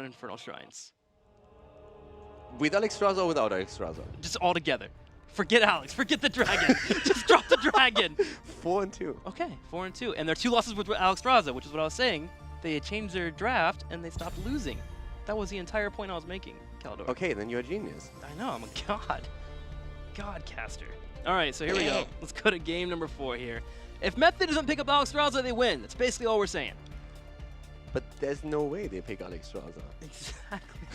Infernal Shrines. With Alexstrasza or without Alexstrasza? Just all together. Forget Alex. Forget the dragon. Just drop the dragon. 4-2. Okay, 4-2. And their 2 losses with Alexstrasza, which is what I was saying. They had changed their draft and they stopped losing. That was the entire point I was making, Caldor. Okay, then you're a genius. I know, I'm a god. Godcaster. All right, so here we go. Let's go to game number 4 here. If Method doesn't pick up Alexstrasza, they win. That's basically all we're saying. But there's no way they pick Alexstrasza. Exactly.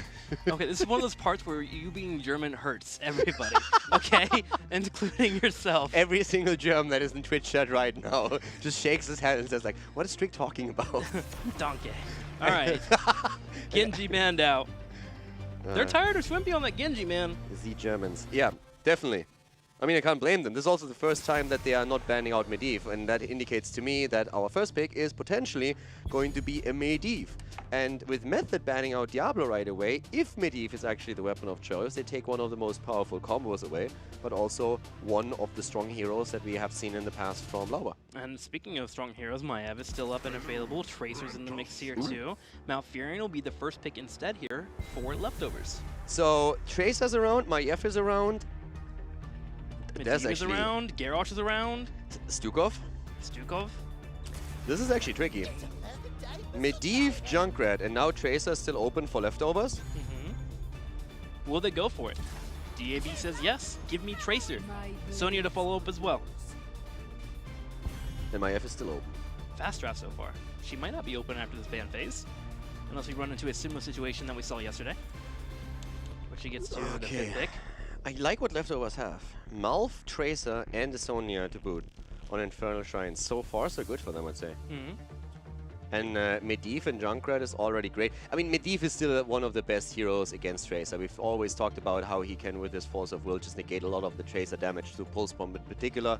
Okay, this is one of those parts where you being German hurts everybody, okay? Including yourself. Every single German that is in Twitch chat right now just shakes his head and says like, what is Strick talking about? Donkey. All right. Genji banned out. They're tired of Swimpy on that Genji, man. The Germans. Yeah, definitely. I mean, I can't blame them. This is also the first time that they are not banning out Medivh, and that indicates to me that our first pick is potentially going to be a Medivh. And with Method banning out Diablo right away, if Medivh is actually the weapon of choice, they take one of the most powerful combos away, but also one of the strong heroes that we have seen in the past from Lauber. And speaking of strong heroes, Maiev is still up and available. Tracer's in the mix here too. Malfurion will be the first pick instead here for leftovers. So Tracer's around, Maiev is around. Medivh is around, Garrosh is around. Stukov? Stukov. This is actually tricky. Medivh, Junkrat, and now Tracer still open for leftovers? Will they go for it? DAB says yes, give me Tracer. Sonya to follow up as well. And Maiev is still open. Fast draft so far. She might not be open after this ban phase, unless we run into a similar situation that we saw yesterday, where she gets to the 5th pick. I like what leftovers have. Malf, Tracer, and the Sonya to boot on Infernal Shrines. So far, so good for them, I'd say. And Medivh and Junkrat is already great. I mean, Medivh is still one of the best heroes against Tracer. We've always talked about how he can, with his Force of Will, just negate a lot of the Tracer damage to Pulse Bomb in particular.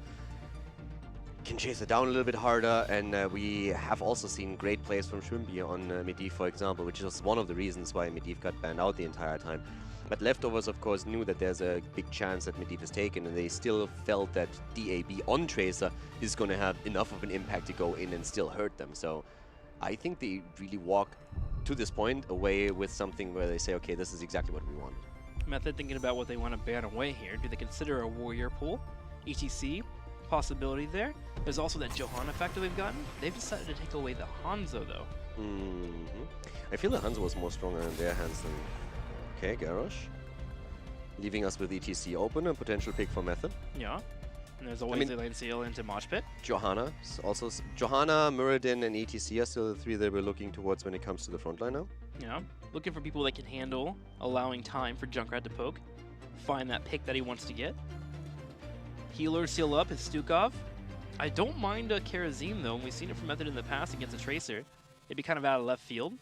Can chase it down a little bit harder, and we have also seen great plays from Shrimby on Medivh, for example, which is one of the reasons why Medivh got banned out the entire time. But leftovers, of course, knew that there's a big chance that Medivh is taken, and they still felt that DAB on Tracer is going to have enough of an impact to go in and still hurt them. So I think they really walk to this point away with something where they say, okay, this is exactly what we want. Method thinking about what they want to ban away here. Do they consider a warrior pool? ETC, possibility there. There's also that Johanna factor they've gotten. They've decided to take away the Hanzo, though. I feel the Hanzo was more stronger in their hands than... Okay, Garrosh. Leaving us with ETC open, a potential pick for Method. Yeah. And there's always the lane seal into Mosh Pit. Johanna. Also, Johanna, Muradin, and ETC are still the 3 that we're looking towards when it comes to the front line now. Yeah. Looking for people that can handle allowing time for Junkrat to poke. Find that pick that he wants to get. Healer seal up is Stukov. I don't mind a Karazim, though. We've seen it from Method in the past against a Tracer. It'd be kind of out of left field,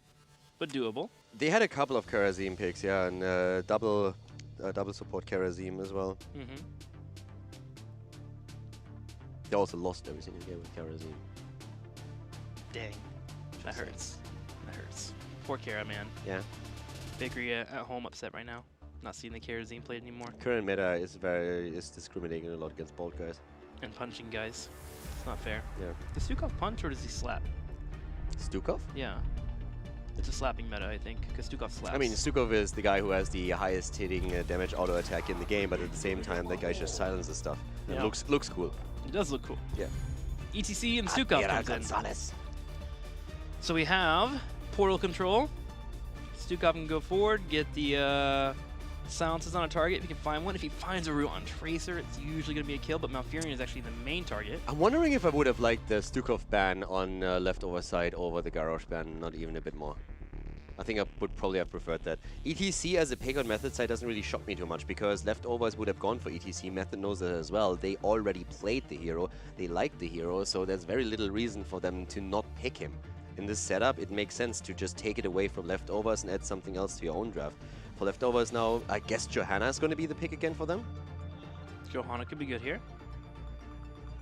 but doable. They had a couple of Karazim picks, yeah, and double support Karazim as well. They also lost every single game with Karazim. Dang. That hurts. That hurts. Poor Kara, man. Yeah. Bakery at home upset right now. Not seeing the Karazim played anymore. Current meta is discriminating a lot against bold guys. And punching guys. It's not fair. Yeah. Does Stukov punch or does he slap? Stukov? Yeah. It's a slapping meta, I think, because Stukov slaps. I mean, Stukov is the guy who has the highest hitting damage auto attack in the game, but at the same time, that guy just silences stuff. And Yeah. looks cool. It does look cool. Yeah. ETC and Stukov comes in. So we have portal control. Stukov can go forward, get the silences on a target if he can find one. If he finds a root on Tracer, it's usually going to be a kill, but Malfurion is actually the main target. I'm wondering if I would have liked the Stukov ban on leftover side over the Garrosh ban, not even a bit more. I think I would probably have preferred that. ETC as a pick on Method side doesn't really shock me too much, because leftovers would have gone for ETC. Method knows that as well. They already played the hero, they like the hero, so there's very little reason for them to not pick him. In this setup, it makes sense to just take it away from leftovers and add something else to your own draft. For leftovers now, I guess Johanna is going to be the pick again for them? Johanna could be good here.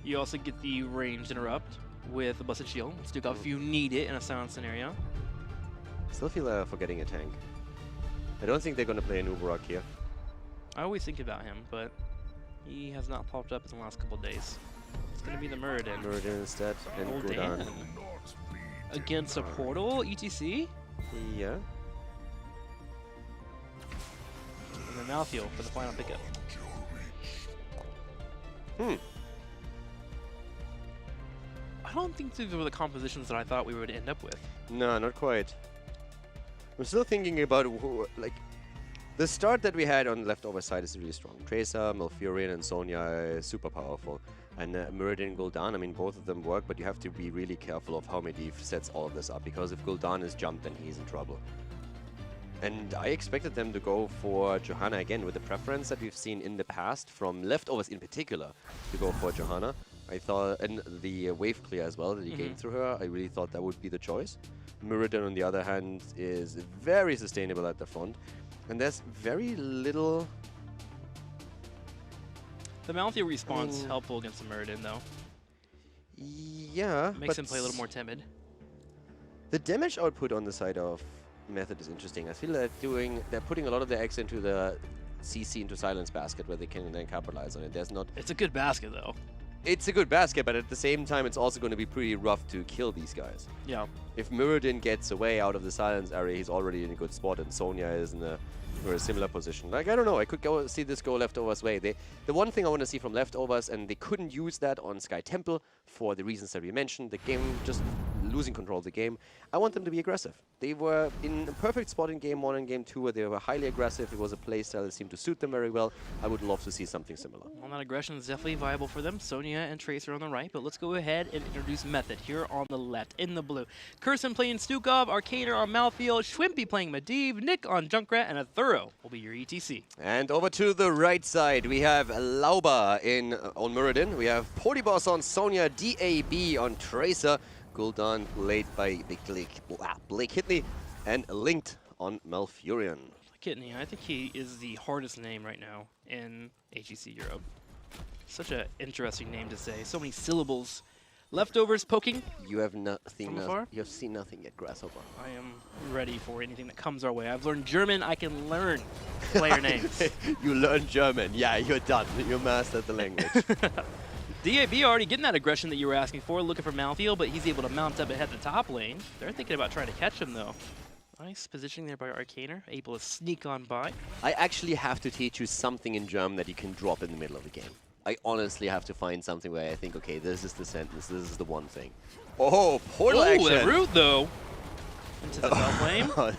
You also get the ranged interrupt with a busted shield. Stukov if you need it in a silent scenario. Still feel forgetting a tank. I don't think they're going to play an Uberak here. I always think about him, but he has not popped up in the last couple of days. It's going to be the Muradin. Muradin instead, and Gul'dan. Against a portal, ETC? Yeah. Malthael for the final pickup. I don't think these were the compositions that I thought we would end up with. No, not quite. I'm still thinking about like the start that we had on the leftover side is really strong. Tracer, Malfurion, and Sonya is super powerful. And Meridian, Gul'dan, I mean, both of them work, but you have to be really careful of how Medivh sets all of this up, because if Gul'dan is jumped, then he's in trouble. And I expected them to go for Johanna again with the preference that we've seen in the past from leftovers in particular to go for Johanna. I thought, and the wave clear as well that he gained through her, I really thought that would be the choice. Meridian, on the other hand, is very sustainable at the front, and there's very little... The Malthael respawn's helpful against the Meridian, though. Yeah, Makes him play a little more timid. The damage output on the side of Method is interesting. I feel that they're putting a lot of their eggs into the CC into Silence basket where they can then capitalize on it. There's not... It's a good basket, though. It's a good basket, but at the same time, it's also going to be pretty rough to kill these guys. Yeah. If Meridian gets away out of the Silence area, he's already in a good spot, and Sonya is in a similar position. Like, I don't know, I could see this go Leftovers' way. The one thing I want to see from Leftovers, and they couldn't use that on Sky Temple for the reasons that we mentioned, the game just losing control of the game. I want them to be aggressive. They were in a perfect spot in Game 1 and Game 2 where they were highly aggressive. It was a playstyle that seemed to suit them very well. I would love to see something similar. Well, that aggression is definitely viable for them. Sonya and Tracer on the right, but let's go ahead and introduce Method here on the left in the blue. Curson playing Stukov, Arcaner on Malthael, Schwimpy playing Medivh, Nick on Junkrat, and a Thorough will be your ETC. And over to the right side, we have Lauba on Muradin. We have Polyboss on Sonya, DAB on Tracer, Gul'dan played by Blake Hitley, and Linked on Malfurion. Kidney, I think he is the hardest name right now in HGC Europe. Such an interesting name to say. So many syllables. Leftovers poking. You have nothing. From afar? You have seen nothing yet, Grasshopper. I am ready for anything that comes our way. I've learned German. I can learn player names. You learned German. Yeah, you're done. You mastered the language. DAB already getting that aggression that you were asking for, looking for Malthael, but he's able to mount up ahead of the top lane. They're thinking about trying to catch him, though. Nice positioning there by Arcaner, able to sneak on by. I actually have to teach you something in German that you can drop in the middle of the game. I honestly have to find something where I think, okay, this is the sentence, this is the one thing. Oh, portal action! Oh, that root, though! Into the bell flame. Oh,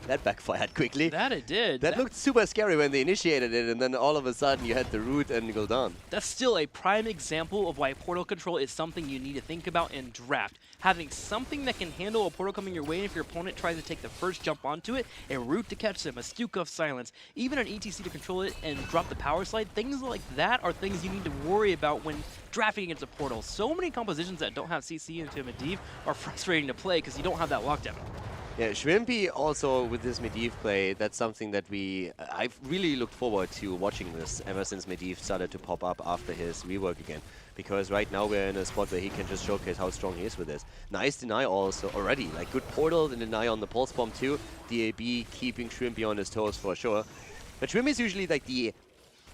that backfired quickly. That it did. That looked super scary when they initiated it, and then all of a sudden you had the root and Gul'dan. That's still a prime example of why portal control is something you need to think about in draft. Having something that can handle a portal coming your way, and if your opponent tries to take the first jump onto it, a root to catch them, a Stukov silence, even an ETC to control it and drop the power slide, things like that are things you need to worry about when drafting against a portal. So many compositions that don't have CC into Medivh are frustrating to play because you don't have that lockdown. Yeah, Schwimpy also with this Medivh play, that's something that I've really looked forward to watching this ever since Medivh started to pop up after his rework again. Because right now we're in a spot where he can just showcase how strong he is with this. Nice deny also already, like good portal and deny on the pulse bomb too. DAB keeping Schwimpy on his toes for sure. But Schwimpy is usually like the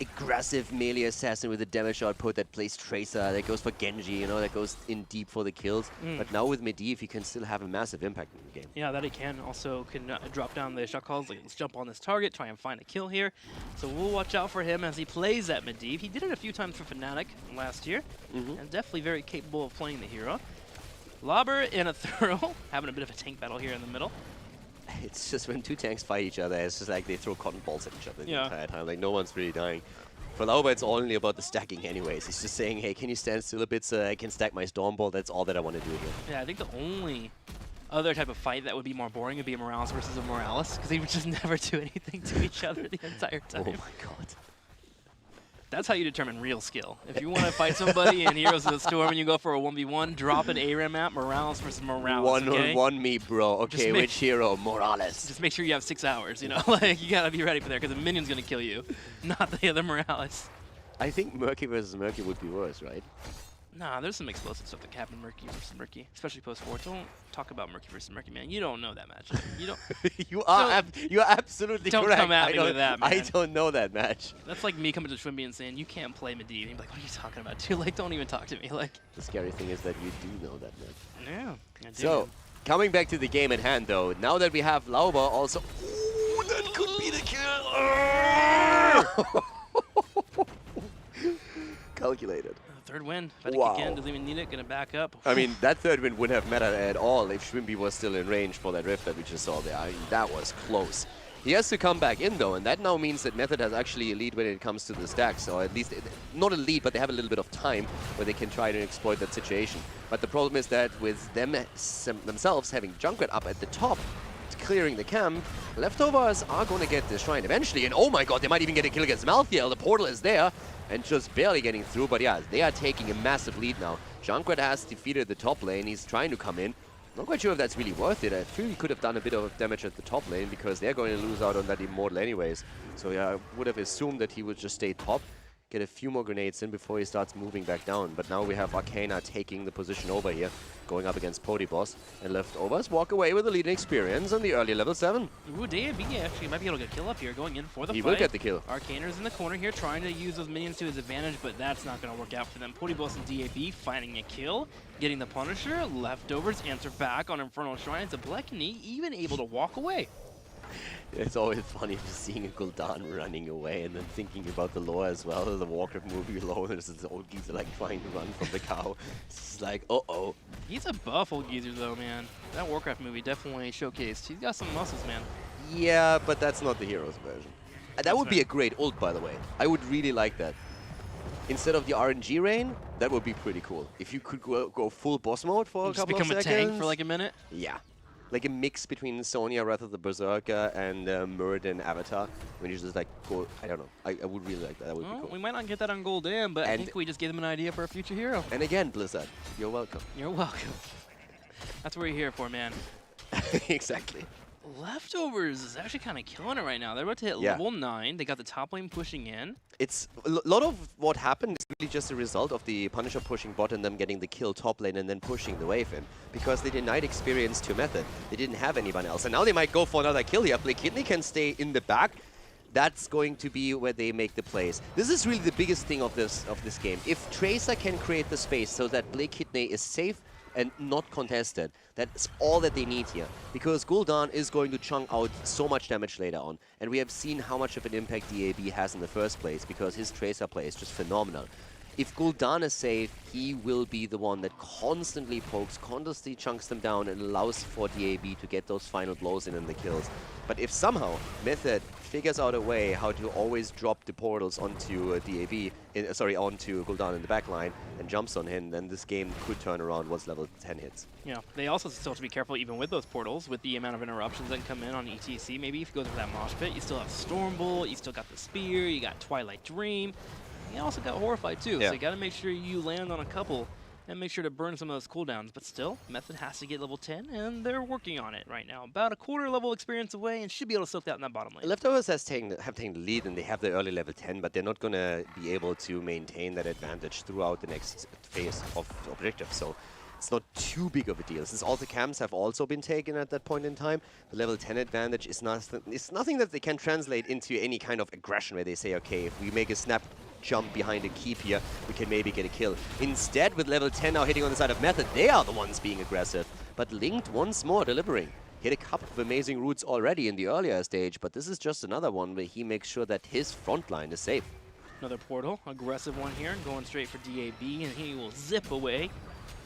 aggressive melee assassin with a damage output that plays Tracer, that goes for Genji, you know, that goes in deep for the kills. But now with Medivh, he can still have a massive impact in the game. Yeah, that he can. Also can drop down the shot calls, like let's jump on this target, try and find a kill here. So we'll watch out for him as he plays at Medivh. He did it a few times for Fnatic last year, and definitely very capable of playing the hero. Lauber and a Thorough, having a bit of a tank battle here in the middle. It's just when two tanks fight each other, it's just like they throw cotton balls at each other the entire time. Like, no one's really dying. For Lauber, it's only about the stacking anyways. He's just saying, hey, can you stand still a bit so I can stack my Stormbolt? That's all that I want to do here. Yeah, I think the only other type of fight that would be more boring would be a Morales versus a Morales, because they would just never do anything to each other the entire time. Oh my god. That's how you determine real skill. If you want to fight somebody in Heroes of the Storm and you go for a 1v1, drop an ARAM map, Morales versus Morales, One-on-one me, bro. Okay, which hero? Morales. Just make sure you have 6 hours, you know? Like, you gotta be ready for that, because the minion's gonna kill you, not the other Morales. I think Murky versus Murky would be worse, right? Nah, there's some explosive stuff that happened Murky versus Murky, especially post-4. Don't talk about Murky versus Murky, man. You don't know that match. You don't. You are absolutely correct. Don't come at me with that, man. I don't know that match. That's like me coming to Schwimpy and saying, you can't play Medivh. And he'd be like, what are you talking about, dude? Like, don't even talk to me. Like, the scary thing is that you do know that match. Yeah, I do. So, coming back to the game at hand, though, now that we have Lauber also... Ooh, that could be the kill! Calculated. Third win. Fennec Wow. again, doesn't even need it, gonna back up. I mean, that third win wouldn't have mattered at all if Shrimpy was still in range for that rift that we just saw there. I mean, that was close. He has to come back in though, and that now means that Method has actually a lead when it comes to the stacks, or at least not a lead, but they have a little bit of time where they can try to exploit that situation. But the problem is that with them themselves having Junkrat up at the top, clearing the camp, Leftovers are going to get the shrine eventually, and oh my god, they might even get a kill against Malthael. The portal is there, and just barely getting through, but yeah, they are taking a massive lead now. Junkrat has defeated the top lane, he's trying to come in. Not quite sure if that's really worth it. I feel he could have done a bit of damage at the top lane because they're going to lose out on that Immortal anyways. So yeah, I would have assumed that he would just stay top, get a few more grenades in before he starts moving back down. But now we have Arcana taking the position over here, going up against Podyboss, and Leftovers walk away with the leading experience on the early level 7. Ooh, DAB actually might be able to get a kill up here, going in for the fight. He will get the kill. Arcaner's in the corner here, trying to use those minions to his advantage, but that's not going to work out for them. Podyboss and DAB finding a kill, getting the Punisher. Leftovers answer back on Infernal Shrine. So Blackney even able to walk away. It's always funny just seeing a Gul'dan running away and then thinking about the lore as well. The Warcraft movie lore, there's this old geezer like trying to run from the cow. It's just like, uh-oh. He's a buff old geezer though, man. That Warcraft movie definitely showcased. He's got some muscles, man. Yeah, but that's not the hero's version. That would be a great ult, by the way. I would really like that. Instead of the RNG rain, that would be pretty cool. If you could go full boss mode for a couple of seconds. Just become a tank for like a minute? Yeah. Like a mix between Sonya, Wrath of the Berserker, and Muradin Avatar. When you just like go, I don't know. I would really like that. That would be cool. We might not get that on Gul'dan, but I think we just gave them an idea for a future hero. And again, Blizzard, you're welcome. You're welcome. That's what you're here for, man. Exactly. Leftovers is actually kind of killing it right now. They're about to hit level 9. They got the top lane pushing in. It's a lot of what happened is really just a result of the Punisher pushing bot and them getting the kill top lane and then pushing the wave in. Because they denied experience to Method. They didn't have anyone else. And now they might go for another kill here. Blake Kidney can stay in the back. That's going to be where they make the plays. This is really the biggest thing of this game. If Tracer can create the space so that Blake Kidney is safe and not contested, that's all that they need here. Because Gul'dan is going to chunk out so much damage later on. And we have seen how much of an impact DAB has in the first place, because his Tracer play is just phenomenal. If Gul'dan is safe, he will be the one that constantly pokes, constantly chunks them down, and allows for DAB to get those final blows in and the kills. But if somehow Method figures out a way how to always drop the portals onto onto Gul'dan in the backline and jumps on him, then this game could turn around once level 10 hits. Yeah, they also still have to be careful even with those portals, with the amount of interruptions that can come in on ETC. Maybe if you go through that mosh pit, you still have Stormbolt, you still got the Spear, you got Twilight Dream. You also got Horrified too, so you got to make sure you land on a couple and make sure to burn some of those cooldowns. But still, Method has to get level 10, and they're working on it right now. About a quarter level experience away, and should be able to soak that in that bottom lane. Leftovers have taken the lead, and they have the early level 10, but they're not going to be able to maintain that advantage throughout the next phase of objective. So it's not too big of a deal. Since all the camps have also been taken at that point in time, the level 10 advantage is nothing that they can translate into any kind of aggression where they say, okay, if we make a snap jump behind a keep here, we can maybe get a kill. Instead, with level 10 now hitting on the side of Method, they are the ones being aggressive. But Linked once more delivering. Hit a couple of amazing routes already in the earlier stage, but this is just another one where he makes sure that his front line is safe. Another portal, aggressive one here, going straight for DAB, and he will zip away.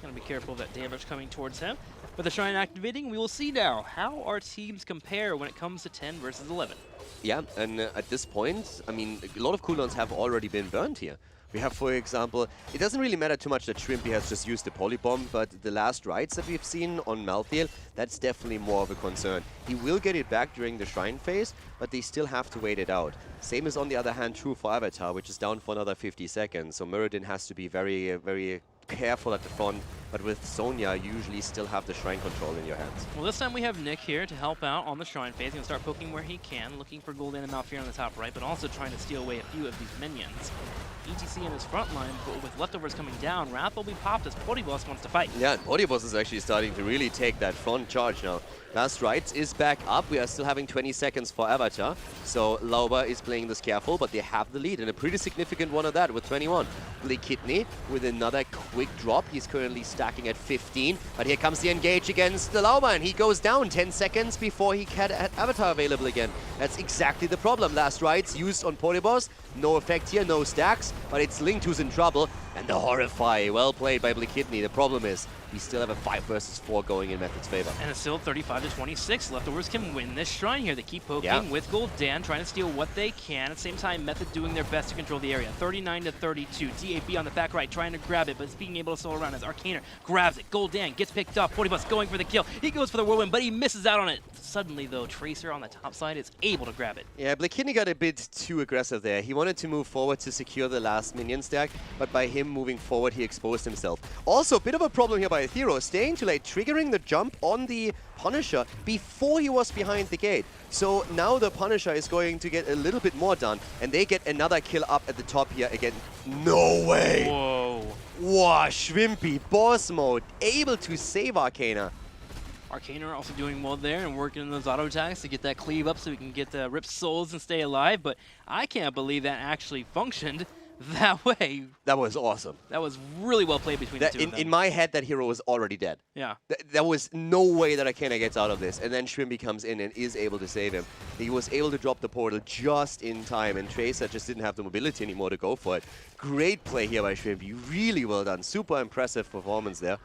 Gotta be careful of that damage coming towards him. With the Shrine activating, we will see now how our teams compare when it comes to 10 versus 11. Yeah, and at this point, I mean, a lot of cooldowns have already been burned here. We have, for example, it doesn't really matter too much that Shrimpy has just used the Polybomb, but the last rights that we've seen on Malthael, that's definitely more of a concern. He will get it back during the Shrine phase, but they still have to wait it out. Same is on the other hand true for Avatar, which is down for another 50 seconds, so Muradin has to be very, very careful at the front, but with Sonya, you usually still have the Shrine control in your hands. Well, this time we have Nick here to help out on the Shrine phase. He's going to start poking where he can, looking for Gul'dan and Malfear on the top right, but also trying to steal away a few of these minions. ETC in his front line, but with Leftovers coming down, Wrath will be popped as Podyboss wants to fight. Yeah, and Podyboss is actually starting to really take that front charge now. Last Rights is back up. We are still having 20 seconds for Avatar. So Lauber is playing this careful, but they have the lead, and a pretty significant one of that with 21. Blake Kidney with another quick drop. He's currently stacking at 15. But here comes the engage against the Lauba, and he goes down 10 seconds before he had Avatar available again. That's exactly the problem. Last rights used on Polyboss. No effect here, no stacks, but it's Linked who's in trouble. And the Horrify, well played by Blickidney. The problem is, we still have a 5 versus 4 going in Method's favor. And it's still 35-26. Leftovers can win this shrine here. They keep poking with Gul'dan, trying to steal what they can. At the same time, Method doing their best to control the area. 39-32. DAB on the back right, trying to grab it, but it's being able to slow around as Arcaner grabs it. Gul'dan gets picked up. Polyboss going for the kill. He goes for the whirlwind, but he misses out on it. Suddenly, though, Tracer on the top side is able to grab it. Yeah, Blickidney got a bit too aggressive there. He wanted to move forward to secure the last minion stack, but by him moving forward, he exposed himself. Also, a bit of a problem here by Aethero, staying too late, triggering the jump on the Punisher before he was behind the gate. So now the Punisher is going to get a little bit more done, and they get another kill up at the top here again. No way! Whoa. Wow, Shrimpy, boss mode, able to save Arcana. Arcaner also doing well there and working on those auto attacks to get that cleave up so we can get the Rip Souls and stay alive, but I can't believe that actually functioned that way. That was awesome. That was really well played between the two of them. In my head, that hero was already dead. Yeah. There was no way that Arcana gets out of this, and then Shrimpy comes in and is able to save him. He was able to drop the portal just in time, and Tracer just didn't have the mobility anymore to go for it. Great play here by Shrimpy. Really well done. Super impressive performance there.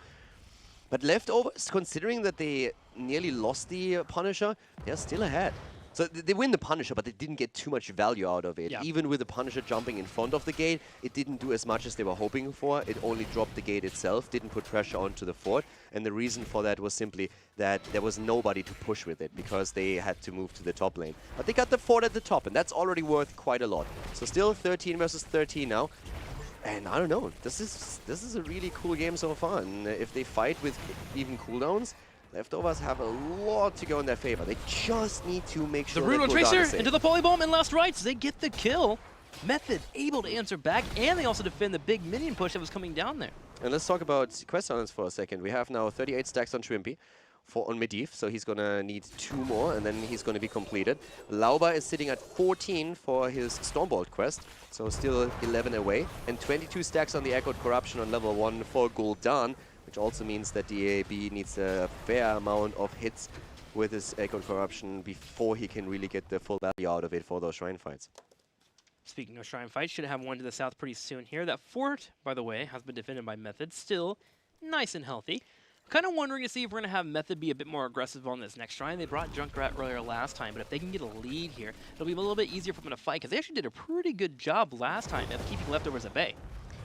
But Leftovers, considering that they nearly lost the Punisher, they're still ahead. So they win the Punisher, but they didn't get too much value out of it. Yeah. Even with the Punisher jumping in front of the gate, it didn't do as much as they were hoping for. It only dropped the gate itself, didn't put pressure onto the fort. And the reason for that was simply that there was nobody to push with it because they had to move to the top lane. But they got the fort at the top, and that's already worth quite a lot. So still 13 versus 13 now. And I don't know, this is a really cool game so far. And if they fight with even cooldowns, Leftovers have a lot to go in their favor. They just need to make sure the Brutal Tracer into the Polybomb and last rights. They get the kill. Method able to answer back, and they also defend the big minion push that was coming down there. And let's talk about quest talents for a second. We have now 38 stacks on Shrimpy. On Medivh, so he's gonna need 2 more and then he's gonna be completed. Lauba is sitting at 14 for his Stormbolt quest, so still 11 away, and 22 stacks on the Echoed Corruption on level 1 for Gul'dan, which also means that DAB needs a fair amount of hits with his Echoed Corruption before he can really get the full value out of it for those shrine fights. Speaking of shrine fights, should have one to the south pretty soon here. That fort, by the way, has been defended by Method, still nice and healthy. Kind of wondering to see if we're going to have Method be a bit more aggressive on this next shrine. They brought Junkrat earlier last time, but if they can get a lead here, it'll be a little bit easier for them to fight, because they actually did a pretty good job last time at keeping Leftovers at bay.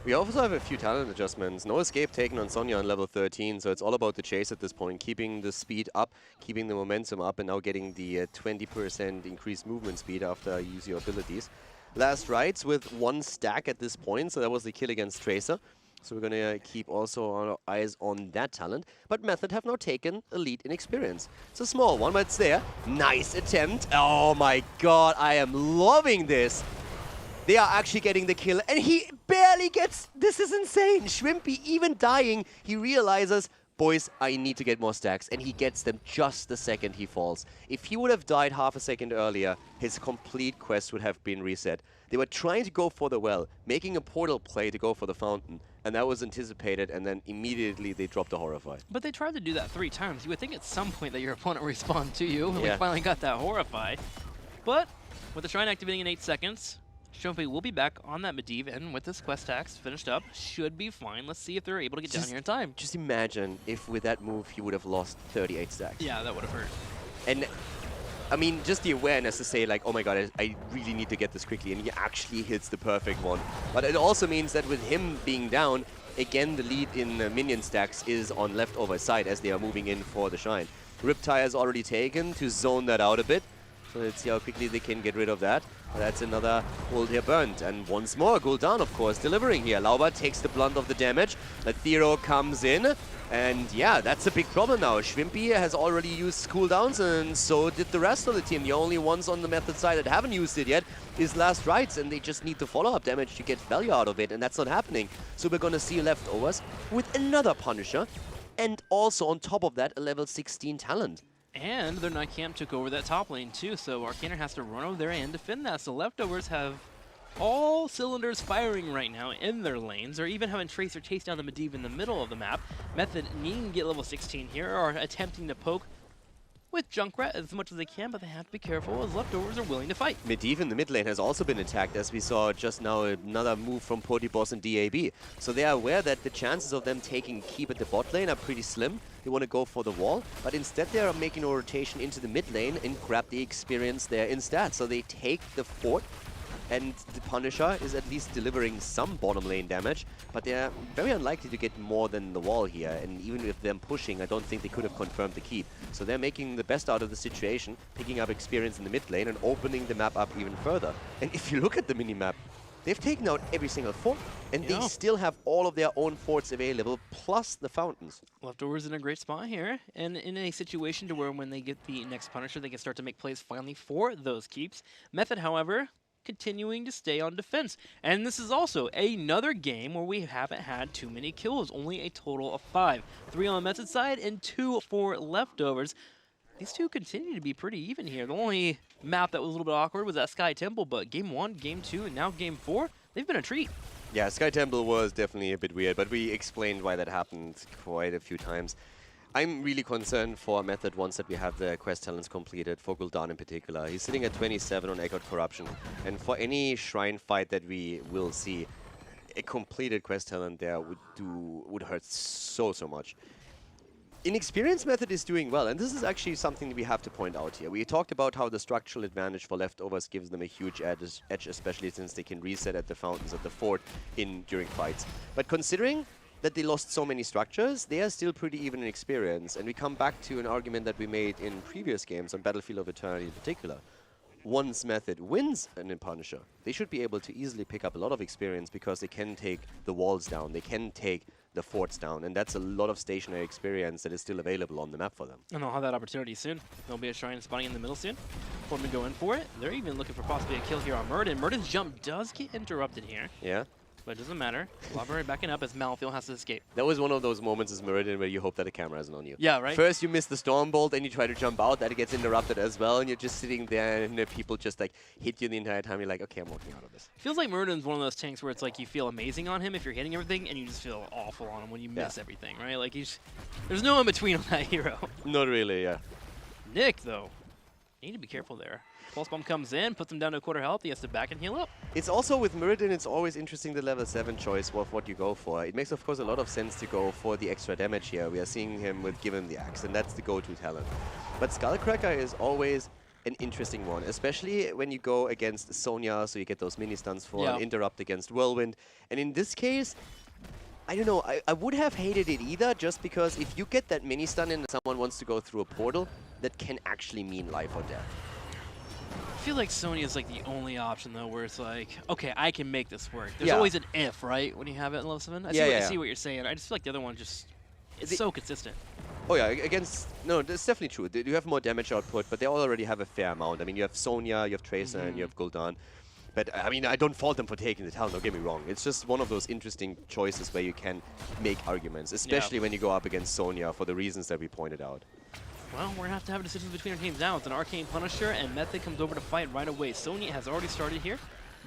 We also have a few talent adjustments. No escape taken on Sonya on level 13, so it's all about the chase at this point, keeping the speed up, keeping the momentum up, and now getting the 20% increased movement speed after you use your abilities. Last rights with 1 stack at this point, so that was the kill against Tracer. So we're going to keep also our eyes on that talent. But Method have now taken a lead in experience. It's a small one, but it's there. Nice attempt. Oh my god, I am loving this. They are actually getting the kill, and he barely gets... This is insane. Shrimpy, even dying, he realizes, boys, I need to get more stacks. And he gets them just the second he falls. If he would have died half a second earlier, his complete quest would have been reset. They were trying to go for the well, making a portal play to go for the fountain. And that was anticipated, and then immediately they dropped the Horrify. But they tried to do that 3 times. You would think at some point that your opponent would respond to you, and we finally got that Horrify. But with the shrine activating in 8 seconds, Shrimpy will be back on that Medivh, and with this quest tax finished up, should be fine. Let's see if they're able to get down here in time. Just imagine if with that move he would have lost 38 stacks. Yeah, that would have hurt. And I mean, just the awareness to say, like, oh my god, I really need to get this quickly, and he actually hits the perfect one. But it also means that with him being down, again, the lead in minion stacks is on Leftover's side as they are moving in for the shrine. Riptide is already taken to zone that out a bit. So let's see how quickly they can get rid of that. That's another ult here burnt. And once more, Gul'dan, of course, delivering here. Lauba takes the blunt of the damage. Aethero comes in. And yeah, that's a big problem now. Shrimpy has already used cooldowns, and so did the rest of the team. The only ones on the Method side that haven't used it yet is last rights, and they just need the follow-up damage to get value out of it, and that's not happening. So we're gonna see Leftovers with another Punisher, and also on top of that, a level 16 talent. And their Night Camp took over that top lane too, so Arcaner has to run over there and defend that. So Leftovers have all cylinders firing right now in their lanes. They're even having Tracer chase down the Medivh in the middle of the map. Method needing to get level 16 here, are attempting to poke with Junkrat as much as they can, but they have to be careful as leftovers are willing to fight. Medivh in the mid lane has also been attacked, as we saw just now another move from Potiboss and DAB. So they are aware that the chances of them taking keep at the bot lane are pretty slim. They want to go for the wall, but instead they are making a rotation into the mid lane and grab the experience there instead. So they take the fort, and the Punisher is at least delivering some bottom lane damage, but they're very unlikely to get more than the wall here, and even with them pushing, I don't think they could have confirmed the keep. So they're making the best out of the situation, picking up experience in the mid lane and opening the map up even further. And if you look at the minimap, they've taken out every single fort, and they still have all of their own forts available, plus the fountains. Leftovers in a great spot here, and in a situation to where when they get the next Punisher, they can start to make plays finally for those keeps. Method, however, continuing to stay on defense. And this is also another game where we haven't had too many kills, only a total of 5. 3 on the Method side and 2 for Leftovers. These two continue to be pretty even here. The only map that was a little bit awkward was that Sky Temple, but game 1, game 2, and now game 4, they've been a treat. Yeah, Sky Temple was definitely a bit weird, but we explained why that happened quite a few times. I'm really concerned for Method once that we have the quest talents completed, for Gul'dan in particular. He's sitting at 27 on Echoed Corruption, and for any Shrine fight that we will see, a completed quest talent there would hurt so much. Inexperienced Method is doing well, and this is actually something that we have to point out here. We talked about how the structural advantage for Leftovers gives them a huge edge, especially since they can reset at the fountains at the fort during fights. But considering that they lost so many structures, they are still pretty even in experience. And we come back to an argument that we made in previous games, on Battlefield of Eternity in particular. Once Method wins an Punisher, they should be able to easily pick up a lot of experience because they can take the walls down, they can take the forts down, and that's a lot of stationary experience that is still available on the map for them. And they'll have that opportunity soon. There'll be a Shrine spawning in the middle soon. For them to go in for it. They're even looking for possibly a kill here on Murden. Murden's jump does get interrupted here. Yeah. But it doesn't matter. Library backing up as Malfield has to escape. That was one of those moments as Meridian where you hope that the camera isn't on you. Yeah, right? First you miss the Stormbolt, and you try to jump out, that gets interrupted as well, and you're just sitting there, and the people just like hit you the entire time. You're like, okay, I'm walking out of this. Feels like Meridian's one of those tanks where it's like you feel amazing on him if you're hitting everything, and you just feel awful on him when you miss everything, right? Like there's no in between on that hero. Not really, yeah. Nick, though, you need to be careful there. Pulse Bomb comes in, puts him down to a quarter health. He has to back and heal up. It's also with Meridian, it's always interesting the level 7 choice of what you go for. It makes, of course, a lot of sense to go for the extra damage here. We are seeing him with Given the Axe, and that's the go-to talent. But Skullcracker is always an interesting one, especially when you go against Sonya, so you get those mini stuns for an interrupt against Whirlwind. And in this case, I don't know, I would have hated it either, just because if you get that mini stun and someone wants to go through a portal, that can actually mean life or death. I feel like Sonya is like the only option though, where it's like, okay, I can make this work. There's always an if, right, when you have it in level 7. I see what you're saying. I just feel like the other one just, it's so consistent. Oh yeah, no, that's definitely true. You have more damage output, but they already have a fair amount. I mean, you have Sonya, you have Tracer, and you have Gul'dan. But I mean, I don't fault them for taking the talent, don't get me wrong. It's just one of those interesting choices where you can make arguments, especially when you go up against Sonya for the reasons that we pointed out. Well, we're going to have a decision between our teams now. It's an Arcane Punisher, and Method comes over to fight right away. Sonya has already started here,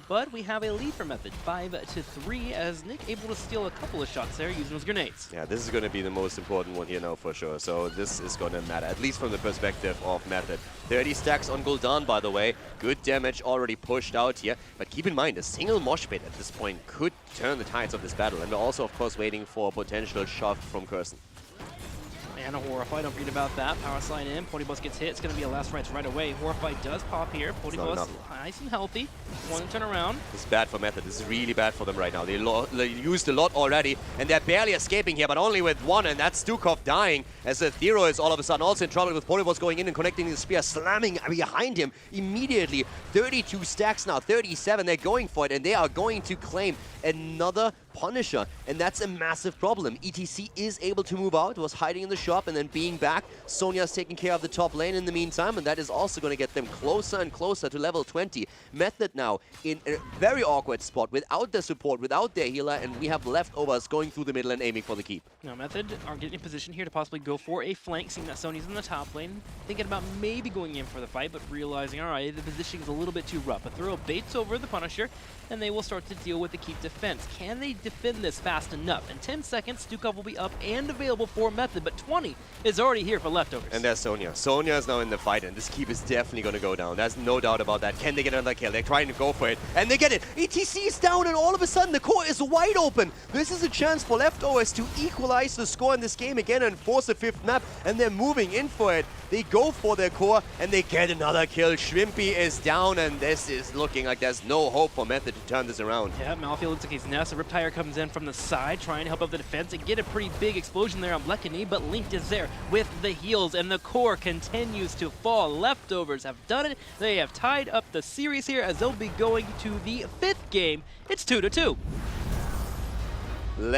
but we have a lead for Method, 5-3, as Nick able to steal a couple of shots there using his grenades. Yeah, this is going to be the most important one here now for sure. So this is going to matter, at least from the perspective of Method. 30 stacks on Gul'dan, by the way. Good damage already pushed out here. But keep in mind, a single mosh pit at this point could turn the tides of this battle. And we're also, of course, waiting for a potential shove from Curson. And a Horrify, don't forget about that. Power slide in, Potiboss gets hit. It's going to be a last rites right away. Horrify does pop here. Potiboss nice and healthy. One turn around. This is bad for Method. This is really bad for them right now. They used a lot already, and they're barely escaping here, but only with one, and that's Stukov dying, as the Thero is all of a sudden also in trouble with Potiboss going in and connecting the spear, slamming behind him immediately. 32 stacks now, 37. They're going for it, and they are going to claim another Punisher, and that's a massive problem. ETC is able to move out, was hiding in the shop, and then being back. Sonya's taking care of the top lane in the meantime, and that is also going to get them closer and closer to level 20. Method now in a very awkward spot, without their support, without their healer, and we have leftovers going through the middle and aiming for the keep. Now Method are getting in position here to possibly go for a flank, seeing that Sonya's in the top lane, thinking about maybe going in for the fight, but realizing, alright, the positioning's a little bit too rough. A throw baits over the Punisher, and they will start to deal with the keep defense. Can they defend this fast enough? In 10 seconds, Stukov will be up and available for Method, but 20 is already here for leftovers. And there's Sonya. Sonya is now in the fight, and this keep is definitely going to go down. There's no doubt about that. Can they get another kill? They're trying to go for it, and they get it. ETC is down, and all of a sudden, the core is wide open. This is a chance for leftovers to equalize the score in this game again and force a 5th map, and they're moving in for it. They go for their core, and they get another kill. Shrimpy is down, and this is looking like there's no hope for Method to turn this around. Yeah, Malphite looks like he's nest. A Riptire comes in from the side, trying to help out the defense and get a pretty big explosion there on Blekany, but Link is there with the heals, and the core continues to fall. Leftovers have done it. They have tied up the series here as they'll be going to the 5th game. It's 2-2.